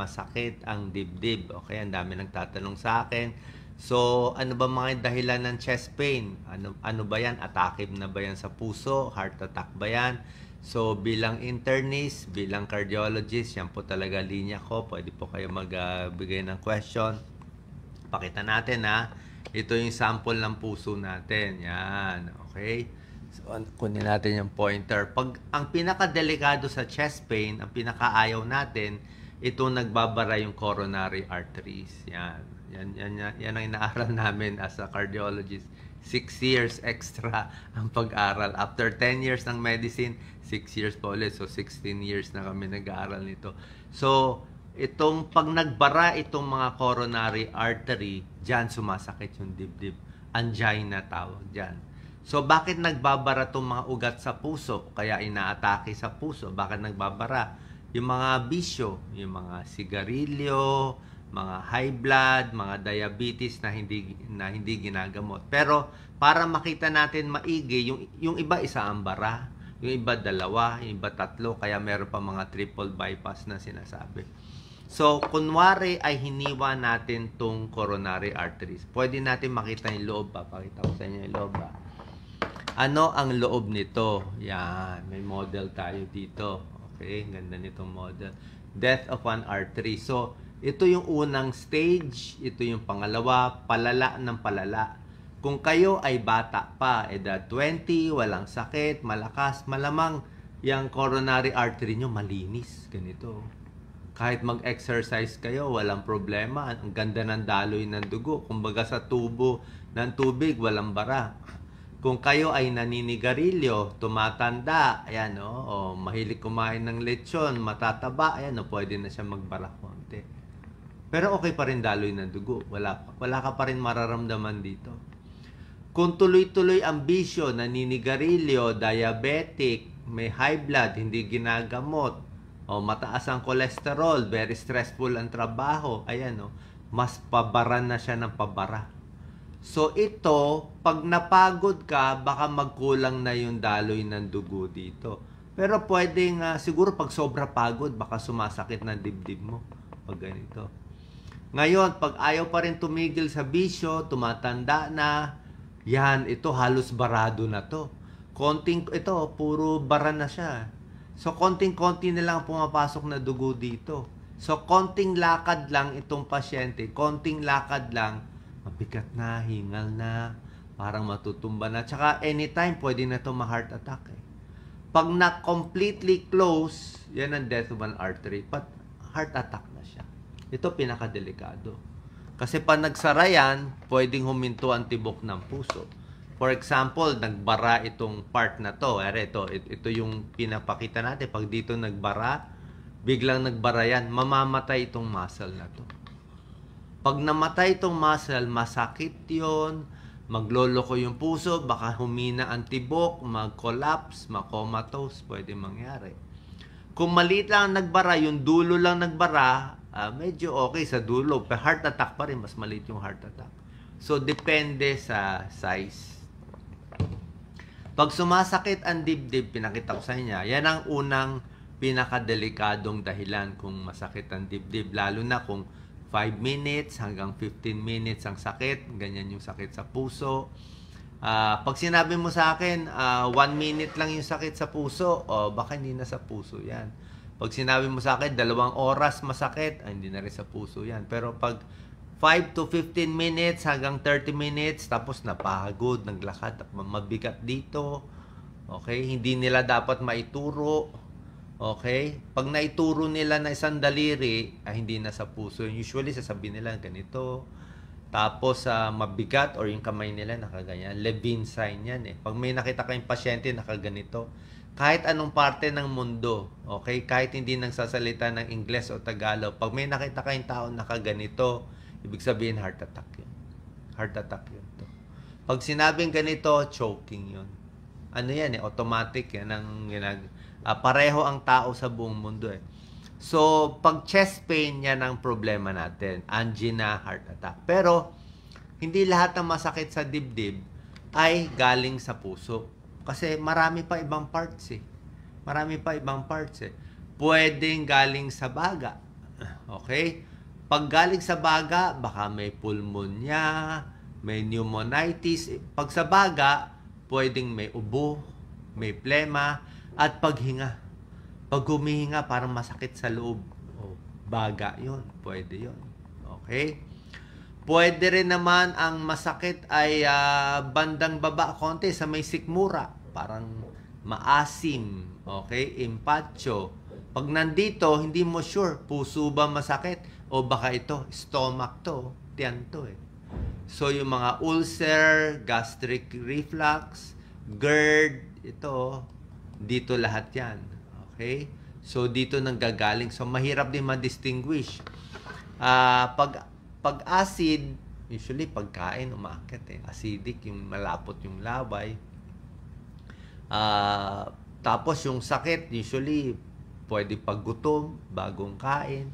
masakit ang dibdib. Okay, ang dami nagtatanong sa akin. So, ano ba mga dahilan ng chest pain? Ano ba yan? Atake na ba yan sa puso? Heart attack ba yan? So, bilang internist, bilang cardiologist, yan po talaga linya ko. Pwede po kayo magbigay ng question. Pakita natin ha. Ito yung sample ng puso natin. Yan. Okay? So, kunin natin yung pointer. Pag ang pinakadelikado sa chest pain, ang pinakaayaw natin, ito nagbabara yung coronary arteries. Yan. Yan ang inaaral namin as a cardiologist. 6 years extra ang pag-aral. After 10 years ng medicine, 6 years pa ulit. So, 16 years na kami nag-aaral nito. So, pag nagbara itong mga coronary artery, dyan sumasakit yung dibdib. Angina tawag dyan. So, bakit nagbabara itong mga ugat sa puso? Kaya inaatake sa puso. Bakit nagbabara? Yung mga bisyo, yung mga sigarilyo, mga high blood, mga diabetes na hindi ginagamot. Pero para makita natin maigi, yung iba isa ang bara, yung iba dalawa, yung iba tatlo, kaya meron pa mga triple bypass na sinasabi. So, kunwari ay hiniwa natin tong coronary arteries. Pwede natin makita yung loob. Papakita ko sa inyo yung loob. Ano ang loob nito? Yan, may model tayo dito. Okay, ganda nitong model. Death of an artery. So, ito yung unang stage, ito yung pangalawa, palala ng palala. Kung kayo ay bata pa, edad 20, walang sakit, malakas, malamang yung coronary artery nyo malinis. Ganito. Kahit mag-exercise kayo, walang problema. Ang ganda ng daloy ng dugo. Kumbaga sa tubo ng tubig, walang bara. Kung kayo ay naninigarilyo, tumatanda, ayan, o mahilig kumain ng lechon, matataba, ayan, pwede na siya magbara konti. Pero okay pa rin daloy ng dugo. Wala ka pa rin mararamdaman dito. Kung tuloy-tuloy ang bisyo, naninigarilyo, diabetic, may high blood, hindi ginagamot, o mataas ang cholesterol, very stressful ang trabaho, ayan, mas pabara na siya ng pabara. So ito, pag napagod ka, baka magkulang na yung daloy ng dugo dito. Pero pwedeng, siguro pag sobra pagod, baka sumasakit na dibdib mo. Pag ganito. Ngayon, pag ayaw pa rin tumigil sa bisyo, tumatanda na, yan, ito halos barado na to. Ito, puro bara na siya. So, konting-konti na lang pumapasok na dugo dito. So, konting lakad lang itong pasyente, konting lakad lang, mabigat na, hingal na, parang matutumba na. Tsaka anytime, pwede na ito ma-heart attack. Pag na-completely close, yan ang death of an artery, but heart attack na siya. Ito pinakadelikado. Kasi pag nagsara yan, pwedeng huminto ang tibok ng puso. For example, nagbara itong part na to. Ito yung pinapakita natin. Pag dito nagbara, biglang nagbara yan, mamamatay itong muscle na to. Pag namatay itong muscle, masakit yon, magloloko yung puso, baka humina ang tibok, mag-collapse, ma-comatose, pwede mangyari. Kung maliit lang nagbara, yung dulo lang nagbara, medyo okay sa dulo. Pero heart attack pa rin, mas maliit yung heart attack. So, depende sa size. Pag sumasakit ang dibdib, pinakita ko sa inyo, yan ang unang pinakadelikadong dahilan kung masakit ang dibdib. Lalo na kung 5 minutes hanggang 15 minutes ang sakit, ganyan yung sakit sa puso. Pag sinabi mo sa akin, 1 minute lang yung sakit sa puso, baka hindi na sa puso yan. Pag sinabi mo sa akin, 2 oras masakit, hindi na rin sa puso yan. Pero pag 5 to 15 minutes hanggang 30 minutes, tapos napagod, naglakad, mabigat dito, okay? Hindi nila dapat maituro, okay? Pag naituro nila na isang daliri, hindi na sa puso. Usually, sasabihin nila ganito. Tapos, mabigat or yung kamay nila nakaganyan. Levine sign yan eh. Pag may nakita kayong pasyente nakaganito, kahit anong parte ng mundo, okay? Kahit hindi nagsasalita ng Ingles o Tagalog, pag may nakita kayong tao nakaganito, ibig sabihin heart attack yun. Heart attack yun to. Pag sinabing ganito, choking yun. Ano yan eh, automatic yan. Pareho ang tao sa buong mundo eh. So, pag chest pain, yan ang problema natin. Angina, heart attack. Pero, hindi lahat ng masakit sa dibdib ay galing sa puso. Kasi marami pa ibang parts eh. Marami pa ibang parts eh. Pwedeng galing sa baga. Okay? Pag galing sa baga, baka may pulmonya, may pneumonitis. Pag sa baga, pwedeng may ubo, may plema, at paghinga. Pag humihinga, parang masakit sa loob. O, baga yun. Pwede yun. Okay? Pwede rin naman ang masakit ay bandang baba konti sa may sikmura. Parang maasim. Okay? Impatcho. Pag nandito, hindi mo sure, puso ba masakit? O baka ito, stomach to, tiyan to eh. So, yung mga ulcer, gastric reflux, GERD, ito, dito lahat yan. Okay? So, dito nanggagaling. So, mahirap din ma-distinguish. Pag acid, usually pagkain, umaakit eh. Acidic, yung malapot yung laway. Tapos, yung sakit, usually, pwede paggutom, bagong kain.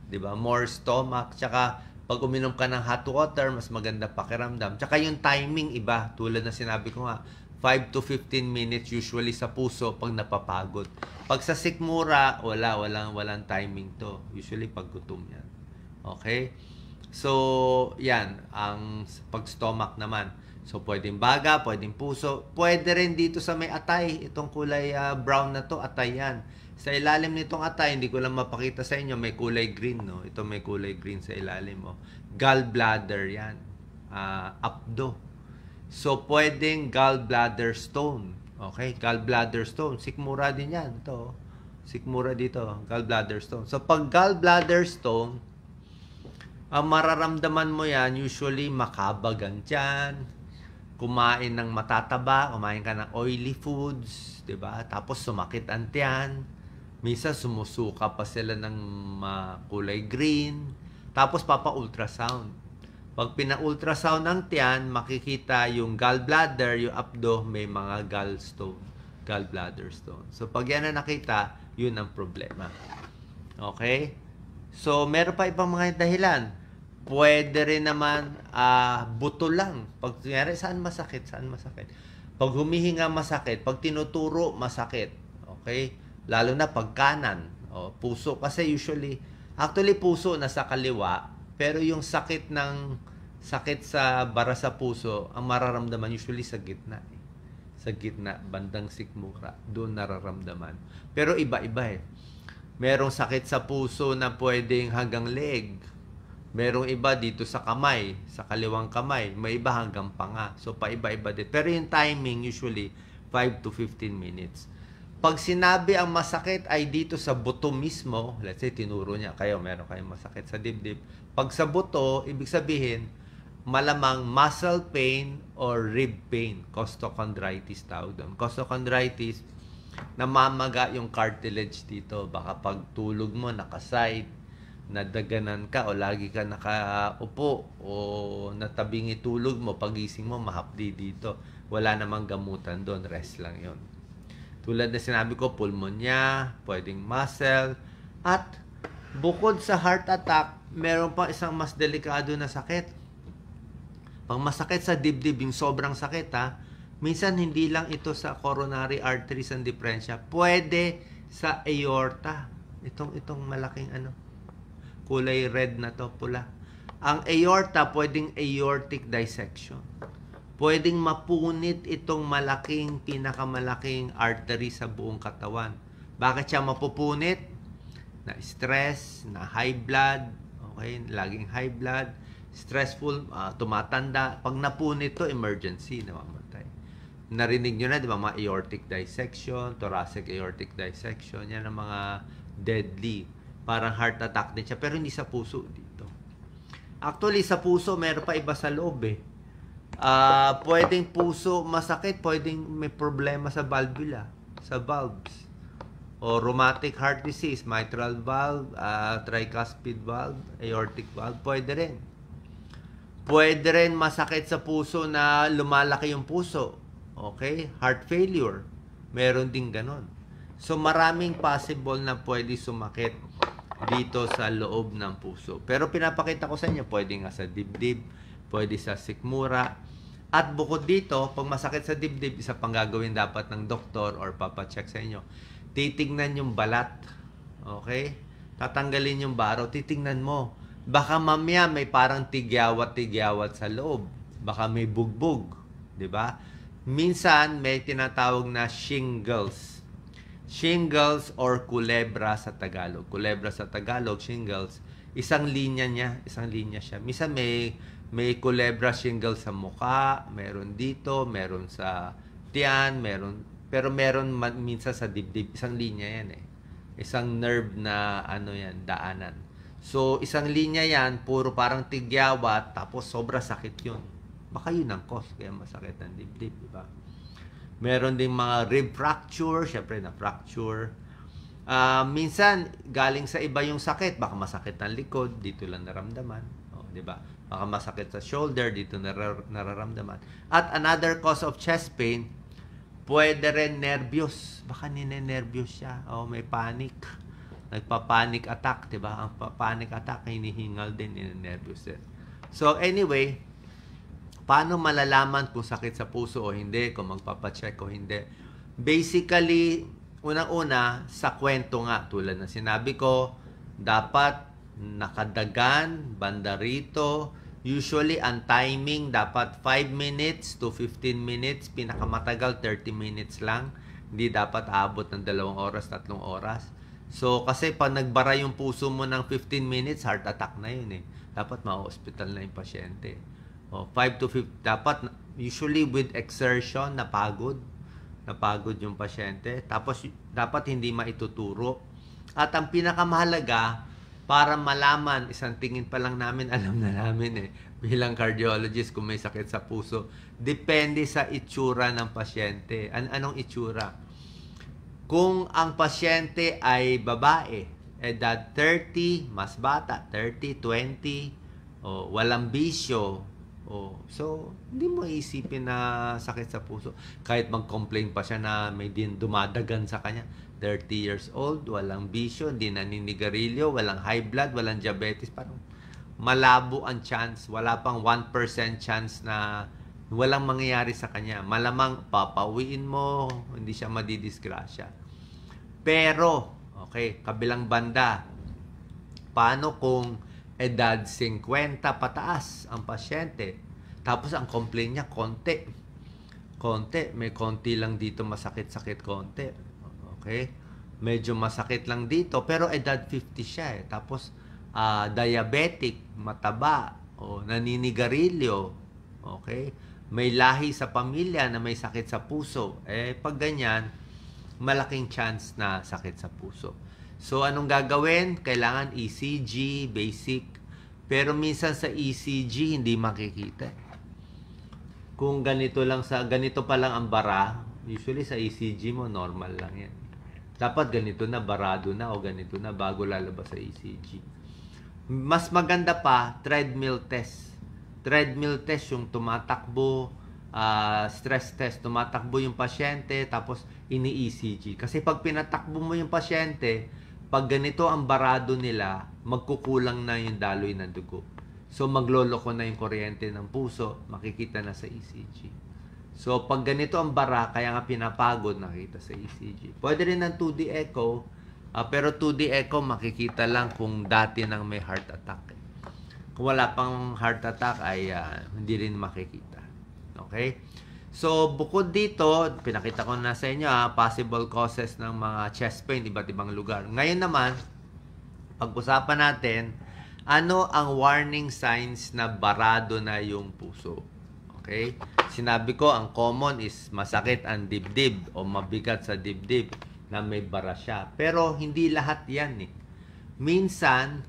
Diba? More stomach. Tsaka, pag uminom ka ng hot water, mas maganda pakiramdam. Tsaka yung timing iba. Tulad na sinabi ko nga, 5 to 15 minutes usually sa puso pag napapagod. Pag sa sikmura, walang timing to. Usually pag gutom yan. Okay? So, yan. Ang pag stomach naman. So, pwedeng baga, pwedeng puso. Pwede rin dito sa may atay. Itong kulay brown na to, atay yan. Sa ilalim nitong atay, hindi ko lang mapakita sa inyo, may kulay green, no? Ito may kulay green sa ilalim mo. Gallbladder yan. Apdo. So, pwedeng gallbladder stone. Okay? Gallbladder stone. Sikmura din yan. Ito. Sikmura dito. Gallbladder stone. So, pag gallbladder stone, ang mararamdaman mo yan, usually makabagan tiyan, kumain ng matataba, kumain ka ng oily foods, diba? Tapos sumakit ang tiyan. Minsan sumusuka pa sila ng kulay green. Tapos papa-ultrasound. Pag pina-ultrasound ng tiyan, makikita yung gallbladder, yung apdo, may mga gallbladder stone. So pag yan na nakita, yun ang problema. Okay? So meron pa ibang mga dahilan. Pwede rin naman buto lang. Pag saan masakit? Pag humihinga masakit, pag tinuturo masakit. Okay? Lalo na pag kanan, puso kasi actually puso nasa kaliwa, pero yung sakit sa bara sa puso, ang mararamdaman usually sa gitna. Sa gitna, bandang sikmura, doon nararamdaman. Pero iba-iba eh. Merong sakit sa puso na pwedeng hanggang leg. Merong iba dito sa kamay, sa kaliwang kamay. May iba hanggang panga. So, paiba-iba din. Pero yung timing usually 5 to 15 minutes. Pag sinabi ang masakit ay dito sa buto mismo, let's say tinuro niya kayo, meron kayong masakit sa dibdib. Pag sa buto, ibig sabihin, malamang muscle pain or rib pain. Costochondritis tawag doon. Costochondritis, namamaga yung cartilage dito. Baka pag tulog mo, nakaside, nadaganan ka o lagi ka nakaupo o natabingi tulog mo, pagising mo, mahapdi dito. Wala namang gamutan doon, rest lang yon. Tulad na sinabi ko, pulmonya, pwedeng muscle, at bukod sa heart attack, meron pa isang mas delikado na sakit. Pag masakit sa dibdib, yung sobrang sakit minsan hindi lang ito sa coronary arteries and differentia, pwede sa aorta. Itong malaking kulay red na to, pula. Ang aorta, pwedeng aortic dissection. Pwedeng mapunit itong pinakamalaking artery sa buong katawan. Bakit siya mapupunit? Na stress, na high blood, okay, laging high blood, stressful, tumatanda. Pag napunit to, emergency, namamatay. Narinig nyo na, di ba, mga aortic dissection, thoracic aortic dissection, yan ang mga deadly. Parang heart attack din siya, pero hindi sa puso dito. Actually, sa puso, meron pa iba sa loob eh. Pwedeng puso masakit, pwedeng may problema sa valvula, sa valves. O rheumatic heart disease, mitral valve, tricuspid valve, aortic valve, pwede rin. Pwede rin masakit sa puso na lumalaki yung puso. Okay? Heart failure. Meron din ganon. So maraming possible na pwede sumakit dito sa loob ng puso. Pero pinapakita ko sa inyo, pwede nga sa dibdib, pwede sa sikmura. At bukod dito, pag masakit sa dibdib, isa pang gagawin dapat ng doktor or papacheck sa inyo, titignan yung balat. Okay? tatanggalin yung baro, titingnan mo. Baka mamaya may parang tigyawat-tigyawat sa loob. Baka may bugbog, 'di ba? Minsan may tinatawag na shingles. Shingles or kulebra sa Tagalog. Kulebra sa Tagalog, shingles. Isang linya siya. Minsan may kulebra shingles sa mukha, meron dito, meron sa tiyan, pero meron minsan sa dibdib. Isang linya yan eh. Isang nerve na yan, daanan. So, isang linya yan, puro parang tigyawat, tapos sobra sakit yun. Baka yun ang cause, kaya masakit ang dibdib, di ba? Meron ding mga rib fracture, syempre na-fracture. Minsan, galing sa iba yung sakit, baka masakit ang likod, dito lang naramdaman. Di ba? Baka masakit sa shoulder, dito nararamdaman. At another cause of chest pain, pwede rin nervyos. Baka ninenervyos siya. May panic. Nagpa-panic attack, di ba? Ang panic attack, hinihingal din, ninenervyos din. So, anyway, paano malalaman kung sakit sa puso o hindi, kung magpapacheck o hindi? Basically, unang-una, sa kwento nga, tulad na sinabi ko, dapat nakadagan, banda rito. Usually, ang timing dapat 5 minutes to 15 minutes. Pinakamatagal, 30 minutes lang. Hindi dapat abot ng 2 oras, 3 oras. So, kasi pag nagbara yung puso mo ng 15 minutes, heart attack na yun eh. Dapat ma-hospital na yung pasyente. 5 to 15, dapat usually with exertion, napagod yung pasyente. Tapos, dapat hindi maituturo. At ang pinakamahalaga, para malaman, isang tingin pa lang namin, alam na namin bilang cardiologist kung may sakit sa puso. Depende sa itsura ng pasyente. Anong itsura? Kung ang pasyente ay babae, edad 30, mas bata, 30, 20, walang bisyo, so, hindi mo isipin na sakit sa puso. Kahit mag-complain pa siya na may dumadagan sa kanya. 30 years old, walang bisyo, hindi naninigarilyo, walang high blood, walang diabetes. Parang malabo ang chance. Wala pang 1% chance na walang mangyayari sa kanya. Malamang papauwiin mo, hindi siya madidisgrasya. Pero, okay, kabilang banda, paano kung edad 50 pataas ang pasyente? Tapos ang complaint niya, konti, may konti lang dito, masakit-sakit konti. Okay? Medyo masakit lang dito, pero edad 50 siya eh. Tapos, diabetic, mataba, naninigarilyo, okay? May lahi sa pamilya na may sakit sa puso. Pag ganyan, malaking chance na sakit sa puso. So, anong gagawin? Kailangan ECG, basic. Pero minsan sa ECG, hindi makikita. Kung ganito pa lang ang bara, usually sa ECG mo, normal lang yan. Dapat ganito na, barado na, o ganito na, bago lalabas sa ECG. Mas maganda pa, treadmill test. Treadmill test, yung tumatakbo, stress test, tumatakbo yung pasyente, tapos ini-ECG. Kasi pag pinatakbo mo yung pasyente, pag ganito ang barado nila, magkukulang na yung daloy ng dugo. So, magloloko na yung kuryente ng puso, makikita na sa ECG. So, pag ganito ang bara, kaya nga pinapagod, nakita sa ECG. Pwede rin ng 2D echo, pero 2D echo makikita lang kung dati nang may heart attack. Kung wala pang heart attack, ay hindi rin makikita. Okay? So, bukod dito, pinakita ko na sa inyo, possible causes ng mga chest pain, iba't ibang lugar. Ngayon naman, pag-usapan natin, ano ang warning signs na barado na yung puso? Okay? Sinabi ko, ang common is masakit ang dibdib o mabigat sa dibdib na may bara siya. Pero hindi lahat yan eh. Minsan,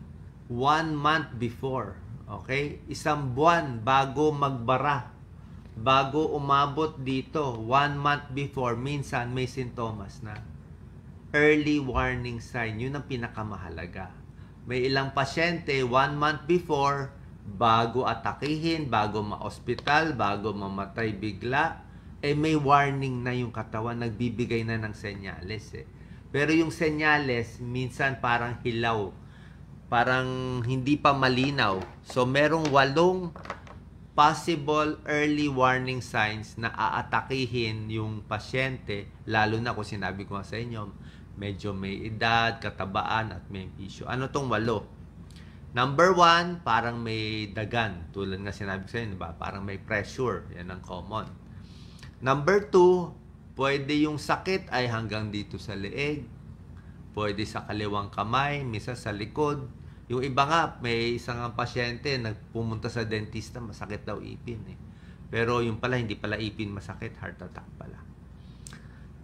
1 month before, okay? Isang buwan bago magbara, bago umabot dito, 1 month before, minsan may sintomas na. Early warning sign, yun ang pinakamahalaga. May ilang pasyente, 1 month before, bago atakihin, bago ma-hospital, bago mamatay bigla, may warning na yung katawan, nagbibigay na ng senyales eh. Pero yung senyales, minsan parang hilaw, parang hindi pa malinaw. So, merong 8 possible early warning signs na aatakihin yung pasyente, lalo na kung sinabi ko sa inyo, medyo may edad, katabaan, at may issue. Ano tong 8? Number 1, parang may dagan. Tulad nga sinabi ko sa inyo, diba? Parang may pressure. Yan ang common. Number 2, pwede yung sakit ay hanggang dito sa leeg. Pwede sa kaliwang kamay, misa sa likod. Yung iba nga, may isang pasyente nagpumunta sa dentista, masakit daw ipin eh. Pero yung pala, hindi pala ipin masakit, heart attack pala.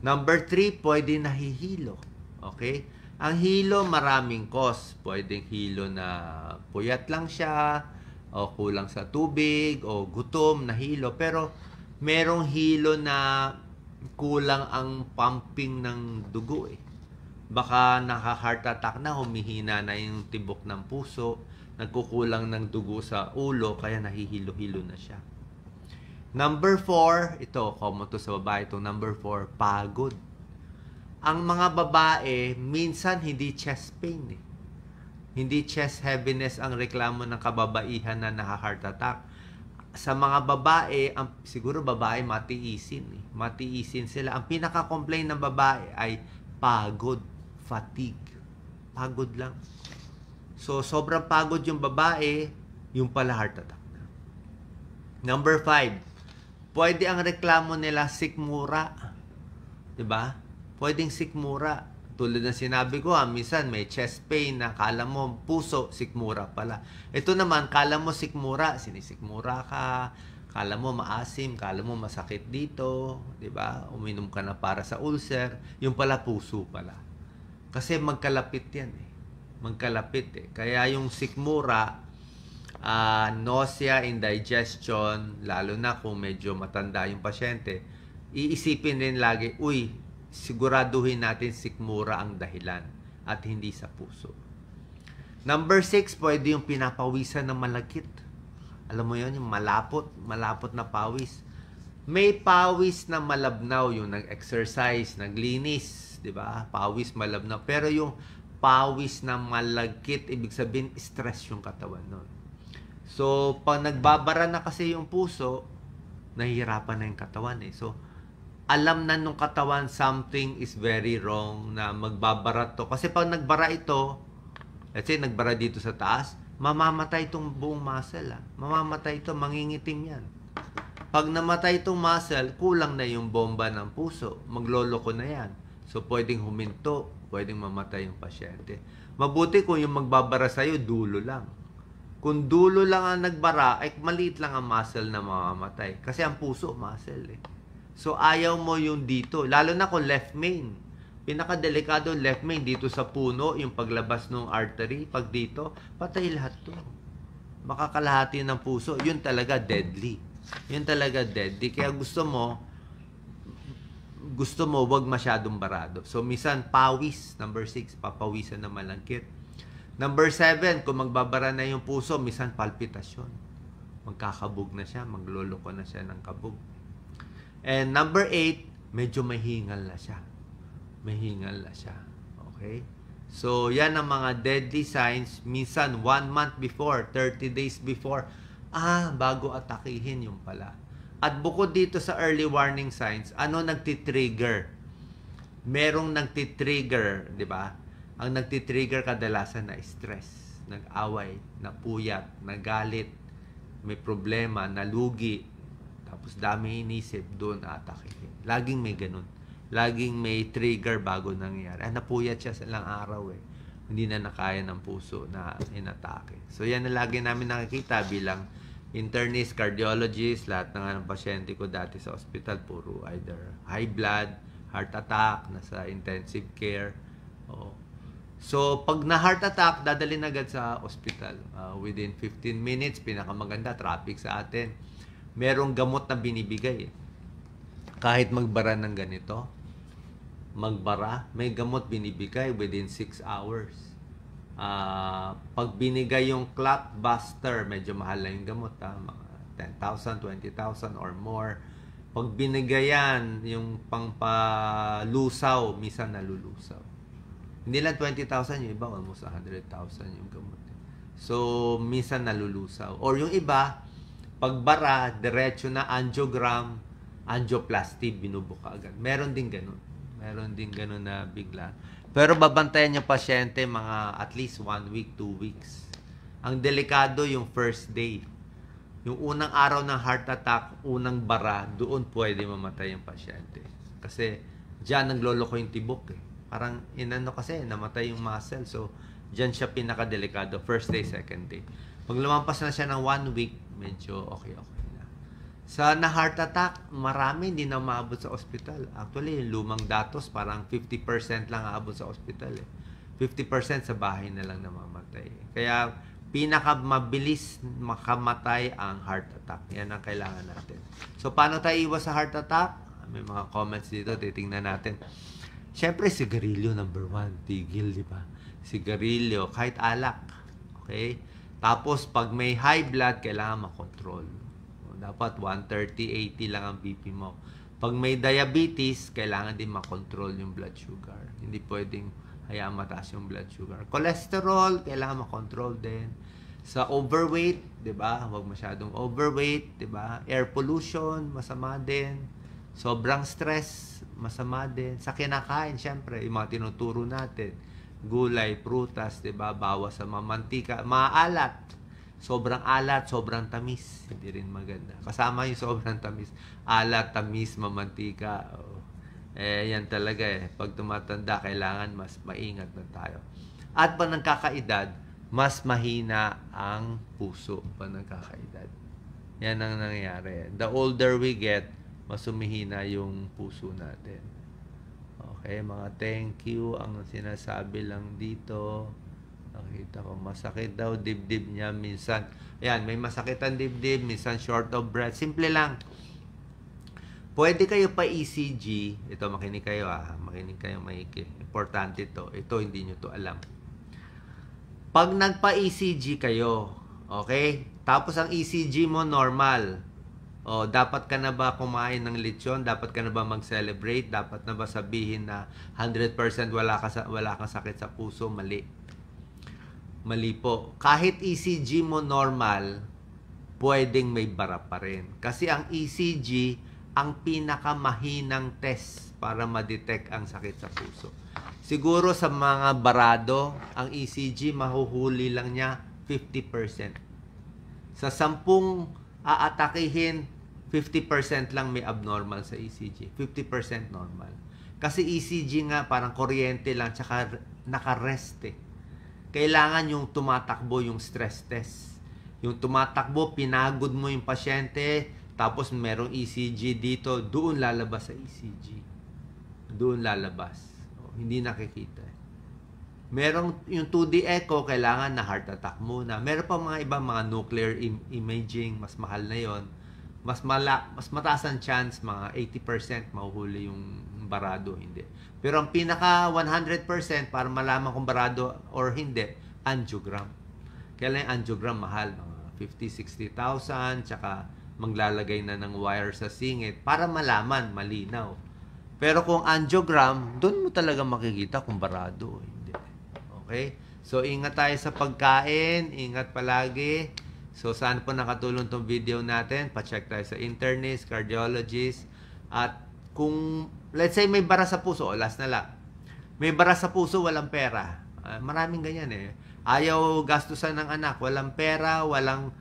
Number 3, pwede nahihilo. Okay? Ang hilo, maraming cause. Pwedeng hilo na puyat lang siya, o kulang sa tubig, o gutom, nahilo. Pero merong hilo na kulang ang pumping ng dugo eh. Baka naka-heart attack na, humihina na yung tibok ng puso, nagkukulang ng dugo sa ulo, kaya nahihilo-hilo na siya. Number 4, ito, common to sa babae, itong number 4, pagod. Ang mga babae, minsan hindi chest pain eh. Hindi chest heaviness ang reklamo ng kababaihan na naka-heart attack. Sa mga babae, siguro babae matiisin eh. Matiisin sila. Ang pinaka-complain ng babae ay pagod, fatigue. Pagod lang. So, sobrang pagod yung babae, yung pala heart attack na. Number 5, pwede ang reklamo nila sikmura. 'Di ba? Pwedeng sikmura. Tulad ng sinabi ko, minsan may chest pain na kala mo puso, sikmura pala. Ito naman, kala mo sikmura, sinisikmura ka, kala mo maasim, kala mo masakit dito, 'di ba? Uminom ka na para sa ulcer, yung pala puso pala. Kasi magkalapit 'yan eh. Magkalapit eh. Kaya yung sikmura, nausea, indigestion, lalo na kung medyo matanda yung pasyente, iisipin din lagi, siguraduhin natin sikmura ang dahilan at hindi sa puso. Number 6, pwede yung pinapawisan ng malagkit. Alam mo yun, yung malapot na pawis. May pawis na malabnaw, yung nag-exercise, naglinis, di ba? Pawis malabnaw. Pero yung pawis na malagkit, ibig sabihin, stress yung katawan nun. So, pag nagbabara na kasi yung puso, nahihirapan na yung katawan eh. So, alam na nung katawan something is very wrong na magbabara to. Kasi pag nagbara ito, let's say nagbara dito sa taas, mamamatay itong buong muscle. Mamamatay ito, mangingitim yan. Pag namatay itong muscle, kulang na yung bomba ng puso. Magloloko na yan. So, pwedeng huminto, pwedeng mamatay yung pasyente. Mabuti kung yung magbabara sa'yo, dulo lang. Kung dulo lang ang nagbara, ay maliit lang ang muscle na mamamatay. Kasi ang puso, muscle eh. So, ayaw mo yung dito. Lalo na kung left main. Pinakadelikado left main dito sa puno, yung paglabas ng artery. Pag dito, patay lahat to. Makakalahati ng puso. Yun talaga deadly. Yun talaga deadly. Kaya gusto mo, wag masyadong barado. So, minsan, pawis. Number 6, papawisan na malangkit. Number 7, kung magbabara na yung puso, minsan palpitasyon. Magkakabog na siya, magloloko na siya ng kabog. And number 8, medyo mahingal na siya. Mahingal na siya. Okay? So, yan ang mga deadly signs. Minsan, 1 month before, 30 days before, bago atakihin yung pala. At bukod dito sa early warning signs, ano nagtitrigger? Merong nagtitrigger, di ba? Ang nagtitrigger kadalasan na stress, nag-away, napuyat, nagalit, may problema, nalugi, tapos dami inisip, doon atakihin. Laging may ganun. Laging may trigger bago nangyayari. Napuyat siya sa ilang araw eh. Hindi na nakaya ng puso na inatake. So yan na lagi namin nakikita bilang internist, cardiologist, lahat ng pasyente ko dati sa hospital, puro either high blood, heart attack, nasa intensive care. So, pag na-heart attack, dadalhin agad sa hospital. Within 15 minutes, pinakamaganda, traffic sa atin. Merong gamot na binibigay. Kahit magbara ng ganito, may gamot binibigay within 6 hours. Pag binigay yung clot buster, medyo mahal na yung gamot. Mga 10,000, 20,000 or more. Pag binigay yan, yung pangpalusaw, minsan nalulusaw. Hindi lang 20,000, yung iba almost 100,000 yung gamot. So, minsan nalulusaw. Or yung iba, pagbara, diretso na angiogram, angioplasty, binubuka agad. Meron din ganun. Meron din ganun na bigla. Pero babantayan yung pasyente mga at least 1 week, 2 weeks. Ang delikado yung first day. Yung unang araw ng heart attack, unang bara, doon pwede mamatay yung pasyente. Kasi diyan nagloloko yung tibok eh. Parang inano kasi, namatay yung muscle. So, diyan siya pinakadelikado. First day, second day. Pag lumampas na siya ng 1 week, medyo okay na. Sa na heart attack, marami hindi na maabot sa ospital. Actually, yung lumang datos, parang 50% lang aabot sa ospital eh. 50% sa bahay na lang namamatay. Kaya, pinakamabilis makamatay ang heart attack. Yan ang kailangan natin. So, paano tayo iwas sa heart attack? May mga comments dito, titingnan natin. Siyempre, sigarilyo number 1. Tigil, di ba? Sigarilyo, kahit alak. Okay? Tapos, pag may high blood, kailangan makontrol. Dapat 130/80 lang ang BP mo. Pag may diabetes, kailangan din makontrol yung blood sugar. Hindi pwedeng hayaan mataas yung blood sugar. Cholesterol, kailangan makontrol din. Sa overweight, 'di ba? Huwag masyadong overweight, 'di ba? Air pollution, masama din. Sobrang stress, masama din. Sa kinakain, syempre, yung mga tinuturo natin, gulay, prutas, 'di ba? Bawas sa mamantika, maalat. Sobrang alat, sobrang tamis, hindi rin maganda. Kasama yung sobrang tamis. Alat, tamis, mamantika. Yan talaga eh. Pag tumatanda, kailangan mas maingat na tayo. At pag nagkakaedad, mas mahina ang puso pag nagkakaedad. Yan ang nangyayari. The older we get, mas humihina yung puso natin. Okay, mga thank you. Ang sinasabi lang dito, nakita ko, masakit daw dibdib niya minsan. Ayan, may masakit ang dibdib, minsan short of breath. Simple lang. Pwede kayo pa ECG. Ito, makinig kayo Makinig kayo maiki. Importante to. Ito, hindi nyo to alam. Pag nagpa-ECG kayo, okay? Tapos ang ECG mo normal. O, dapat ka na ba kumain ng lechon? Dapat ka na ba mag-celebrate? Dapat na ba sabihin na 100% wala kang sakit sa puso? Mali. Mali po. Kahit ECG mo normal, pwedeng may bara pa rin. Kasi ang ECG, ang pinakamahinang test para ma-detect ang sakit sa puso. Siguro sa mga barado, ang ECG mahuhuli lang niya 50%. Sa 10 aatakihin, 50% lang may abnormal sa ECG. 50% normal. Kasi ECG nga parang kuryente lang, tsaka nakarest eh. Kailangan yung tumatakbo yung stress test. Yung tumatakbo, pinagod mo yung pasyente, tapos merong ECG dito, doon lalabas sa ECG. Doon lalabas. Hindi nakikita. Merong yung 2D echo, kailangan na heart attack muna. Meron pa mga ibang mga nuclear imaging, mas mahal na yon. Mas mataas ang chance, mga 80% mahuhuli yung barado, hindi. Pero ang pinaka 100% para malaman kung barado or hindi, angiogram. Kailan yung angiogram mahal? Mga 50,000, 60,000, tsaka maglalagay na ng wire sa singit para malaman, malinaw. Pero kung angiogram, doon mo talaga makikita kung barado o hindi. Okay? So, ingat tayo sa pagkain, ingat palagi. So, saan po nakatulong tong video natin? Pa-check tayo sa internist, cardiologist, at kung, let's say, may bara sa puso, last na lang. May bara sa puso, walang pera. Maraming ganyan eh. Ayaw gastusan ng anak, walang pera,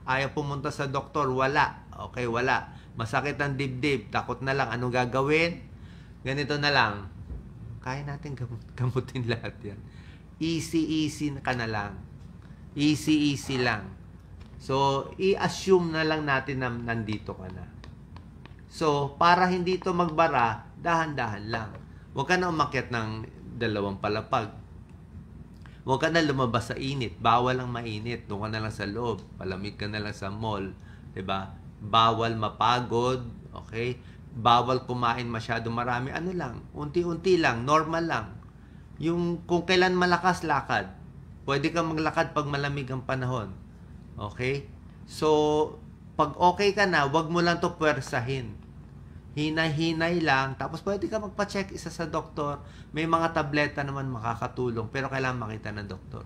ayaw pumunta sa doktor, wala. Okay, wala. Masakit ang dibdib, takot na lang. Anong gagawin? Ganito na lang. Kaya natin gamutin lahat yan. Easy ka na lang. Easy lang. So, i-assume na lang natin na nandito ka na. So, para hindi ito magbara, dahan-dahan lang. Huwag ka na umakyat ng 2 palapag. Huwag ka na lumabas sa init. Bawal ang mainit. Doon ka na lang sa loob. Palamig ka na lang sa mall. 'Di ba? Bawal mapagod. Okay? Bawal kumain masyado marami. Ano lang, unti-unti lang, normal lang. Yung kung kailan malakas, lakad. Pwede kang maglakad pag malamig ang panahon. Okay? So, pag okay ka na, wag mo lang to puwersahin. Hinay-hinay lang, tapos pwede ka magpa-check isa sa doktor. May mga tableta naman makakatulong, pero kailangan makita ng doktor.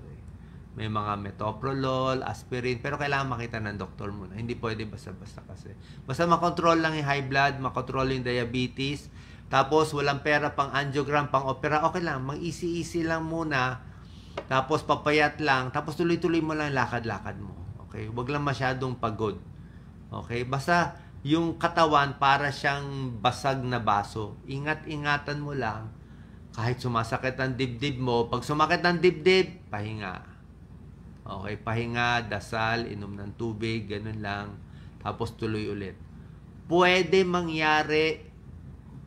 May mga metoprolol, aspirin, pero kailangan makita ng doktor muna. Hindi pwede basta-basta kasi. Basta makontrol lang yung high blood, makontrol yung diabetes, Tapos walang pera pang angiogram, pang opera, okay lang, mag-easy-easy lang muna. Tapos papayat lang, tapos tuloy-tuloy mo lang lakad-lakad mo. Okay? Huwag lang masyadong pagod. Okay? Basta yung katawan para siyang basag na baso. Ingat-ingatan mo lang. Kahit sumasakit ang dibdib mo, pag sumakit ang dibdib, pahinga. Okay, pahinga, dasal, inom ng tubig, ganun lang. Tapos tuloy ulit. Pwede mangyari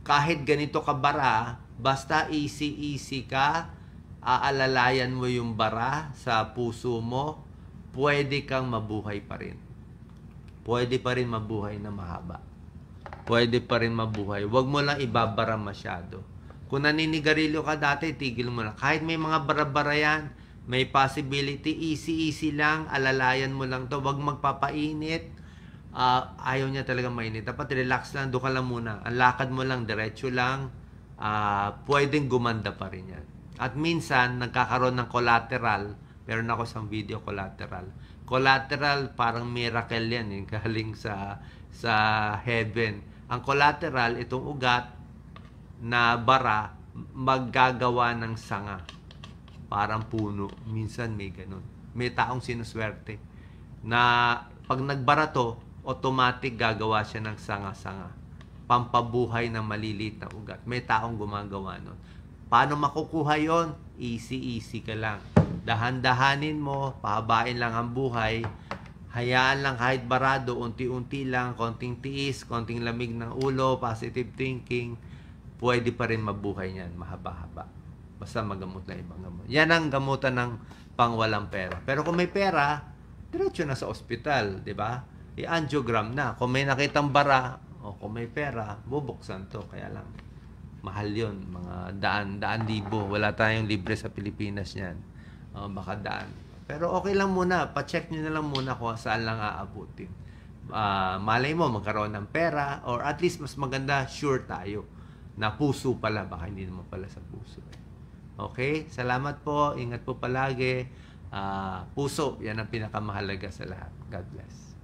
kahit ganito ka bara, basta easy-easy ka, aalalayan mo yung bara sa puso mo, pwede kang mabuhay pa rin. Pwede pa rin mabuhay na mahaba. Pwede pa rin mabuhay. Huwag mo lang ibabara masyado. Kung naninigarilyo ka dati, tigil mo lang. Kahit may mga bara-bara yan, may possibility, easy-easy lang, alalayan mo lang to. Huwag magpapainit. Ayaw niya talaga mainit. Dapat relax lang, doon ka lang muna. Ang lakad mo lang, diretso lang. Pwedeng gumanda pa rin yan. At minsan, nagkakaroon ng collateral. Meron ako isang video collateral. Collateral, parang miracle yan. Galing sa heaven. Ang collateral, itong ugat na bara, maggagawa ng sanga. Parang puno. Minsan may ganun. May taong sinuswerte na pag nagbara to, automatic gagawa siya ng sanga-sanga. Pampabuhay ng maliliit na ugat. May taong gumagawa nun. Paano makukuha yon? Easy-easy ka lang. Dahan-dahanin mo, pahabain lang ang buhay. Hayaan lang kahit barado, unti-unti lang, konting tiis, konting lamig ng ulo, positive thinking. Pwede pa rin mabuhay niyan, mahaba-haba. Basta magamot na ibang gamot. Yan ang gamutan ng pangwalang pera. Pero kung may pera, diretso na sa ospital, di ba? I-angiogram na. Kung may nakitang bara, o kung may pera, bubuksan to. Kaya lang, mahal yon, mga daan libo. Wala tayong libre sa Pilipinas niyan. Baka daan. Pero okay lang muna. Pa-check nyo na lang muna kung saan lang aabutin. Malay mo, magkaroon ng pera, or at least mas maganda, sure tayo na puso pala, baka hindi naman pala sa puso. Okay? Salamat po. Ingat po palagi. Puso, yan ang pinakamahalaga sa lahat. God bless.